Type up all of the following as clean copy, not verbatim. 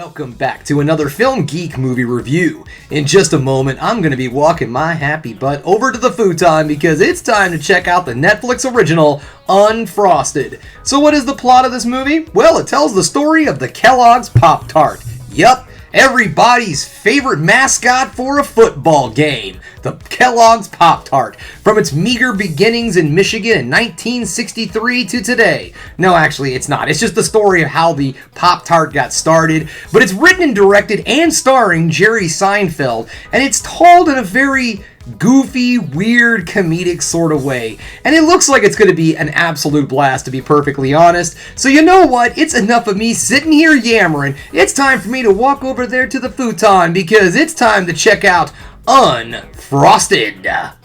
Welcome back to another Film Geek movie review. In just a moment, I'm going to be walking my happy butt over to the futon because it's time to check out the Netflix original, Unfrosted. So what is the plot of this movie? Well, it tells the story of the Kellogg's Pop-Tart. Yup, everybody's favorite mascot for a football game, the Kellogg's Pop-Tart, from its meager beginnings in Michigan in 1963 to today. No, actually, it's not. It's just the story of how the Pop-Tart got started, but it's written and directed and starring Jerry Seinfeld, and it's told in a very goofy, weird, comedic sort of way. And it looks like it's going to be an absolute blast, to be perfectly honest. So you know what? It's enough of me sitting here yammering. It's time for me to walk over there to the futon because it's time to check out Unfrosted.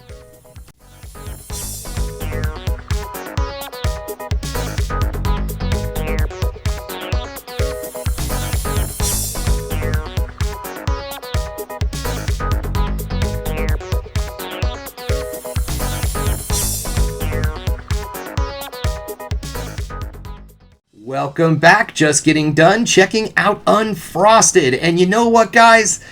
Welcome back, just getting done checking out Unfrosted, and you know what, guys?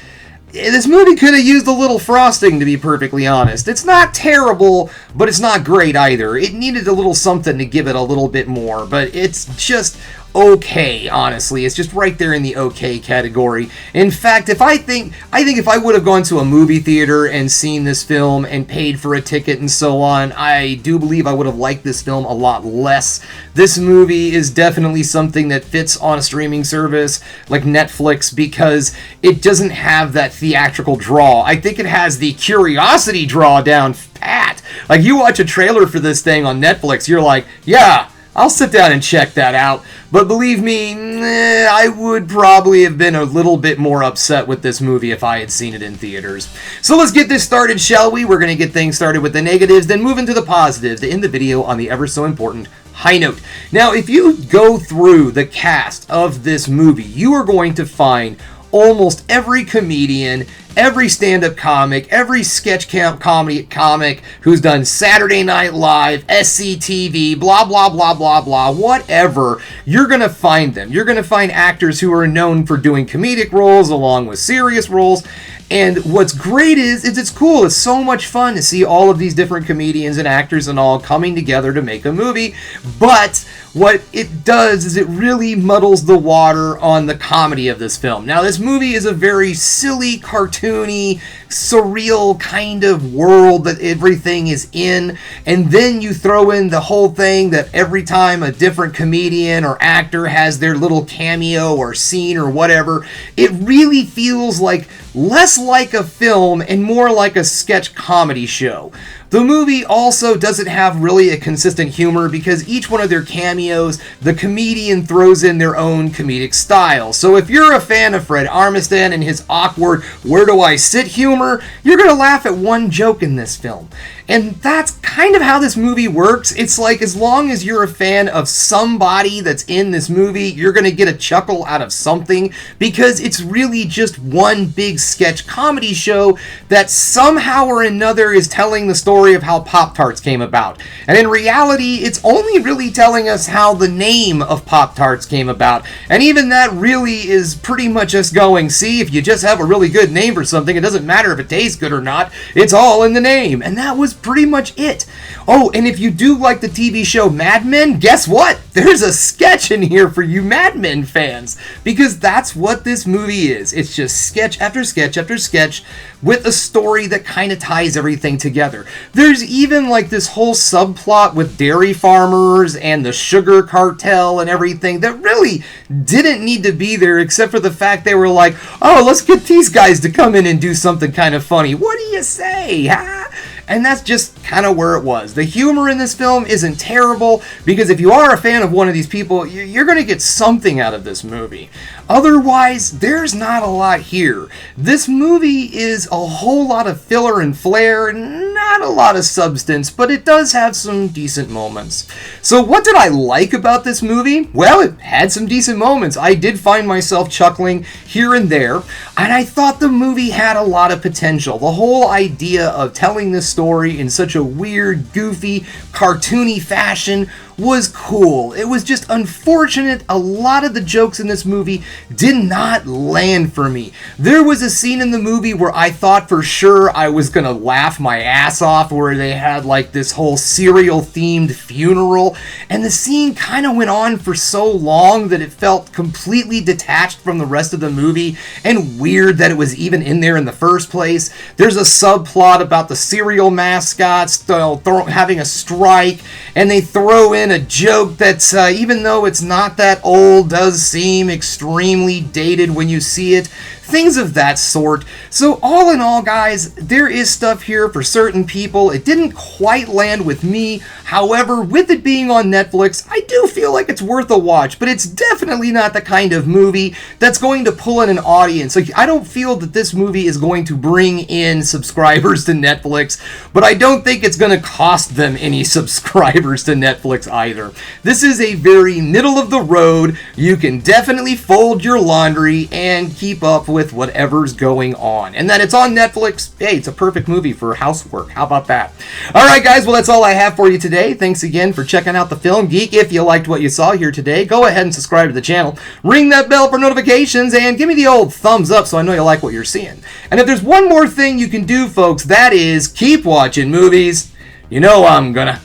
This movie could have used a little frosting, to be perfectly honest. It's not terrible, but it's not great either. It needed a little something to give it a little bit more, but it's just okay, honestly. It's just right there in the okay category. In fact, I think if I would have gone to a movie theater and seen this film and paid for a ticket and so on, I do believe I would have liked this film a lot less. This movie is definitely something that fits on a streaming service like Netflix because it doesn't have that theatrical draw. I think it has the curiosity draw down pat. Like, you watch a trailer for this thing on Netflix, you're like, yeah, I'll sit down and check that out. But believe me, I would probably have been a little bit more upset with this movie if I had seen it in theaters. So let's get this started, shall we? We're going to get things started with the negatives, then move into the positives to end the video on the ever so important high note. Now, if you go through the cast of this movie, you are going to find almost every comedian, every stand-up comic, every sketch comedy comic who's done Saturday Night Live, SCTV, blah, blah, blah, blah, blah, whatever, you're going to find them. You're going to find actors who are known for doing comedic roles along with serious roles. And what's great is it's cool. It's so much fun to see all of these different comedians and actors and all coming together to make a movie. But what it does is it really muddles the water on the comedy of this film. Now, this movie is a very silly, cartoony, surreal kind of world that everything is in. And then you throw in the whole thing that every time a different comedian or actor has their little cameo or scene or whatever, it really feels like less like a film and more like a sketch comedy show. The movie also doesn't have really a consistent humor because each one of their cameos, the comedian throws in their own comedic style. So if you're a fan of Fred Armisen and his awkward "where do I sit" humor, you're going to laugh at one joke in this film. And that's kind of how this movie works. It's like, as long as you're a fan of somebody that's in this movie, you're going to get a chuckle out of something because it's really just one big sketch comedy show that somehow or another is telling the story of how Pop-Tarts came about. And in reality, it's only really telling us how the name of Pop-Tarts came about. And even that really is pretty much us going, see, if you just have a really good name for something, it doesn't matter if it tastes good or not. It's all in the name. And that was pretty much it. Oh, and if you do like the TV show Mad Men, guess what? There's a sketch in here for you Mad Men fans, because that's what this movie is. It's just sketch after sketch after sketch with a story that kind of ties everything together. There's even like this whole subplot with dairy farmers and the sugar cartel and everything that really didn't need to be there, except for the fact they were like, oh, let's get these guys to come in and do something kind of funny. What do you say, huh? And that's just kind of where it was. The humor in this film isn't terrible, because if you are a fan of one of these people, you're going to get something out of this movie. Otherwise, there's not a lot here. This movie is a whole lot of filler and flair, not a lot of substance, but it does have some decent moments. So what did I like about this movie? Well, it had some decent moments. I did find myself chuckling here and there, and I thought the movie had a lot of potential. The whole idea of telling this story in such a weird, goofy, cartoony fashion was cool. It was just unfortunate a lot of the jokes in this movie did not land for me. There was a scene in the movie where I thought for sure I was gonna laugh my ass off, where they had like this whole serial themed funeral, and the scene kind of went on for so long that it felt completely detached from the rest of the movie, and weird that it was even in there in the first place. There's a subplot about the cereal mascots having a strike, and they throw in a joke that's, even though it's not that old, does seem extremely dated when you see it. Things of that sort. So all in all, guys, there is stuff here for certain people. It didn't quite land with me. However, with it being on Netflix, I do feel like it's worth a watch, but it's definitely not the kind of movie that's going to pull in an audience. Like, I don't feel that this movie is going to bring in subscribers to Netflix, but I don't think it's going to cost them any subscribers to Netflix either. This is a very middle of the road. You can definitely fold your laundry and keep up with whatever's going on. And that it's on Netflix, hey, it's a perfect movie for housework. How about that? Alright guys, well that's all I have for you today. Thanks again for checking out the Film Geek. If you liked what you saw here today, go ahead and subscribe to the channel. Ring that bell for notifications and give me the old thumbs up so I know you like what you're seeing. And if there's one more thing you can do, folks, that is keep watching movies. You know I'm gonna.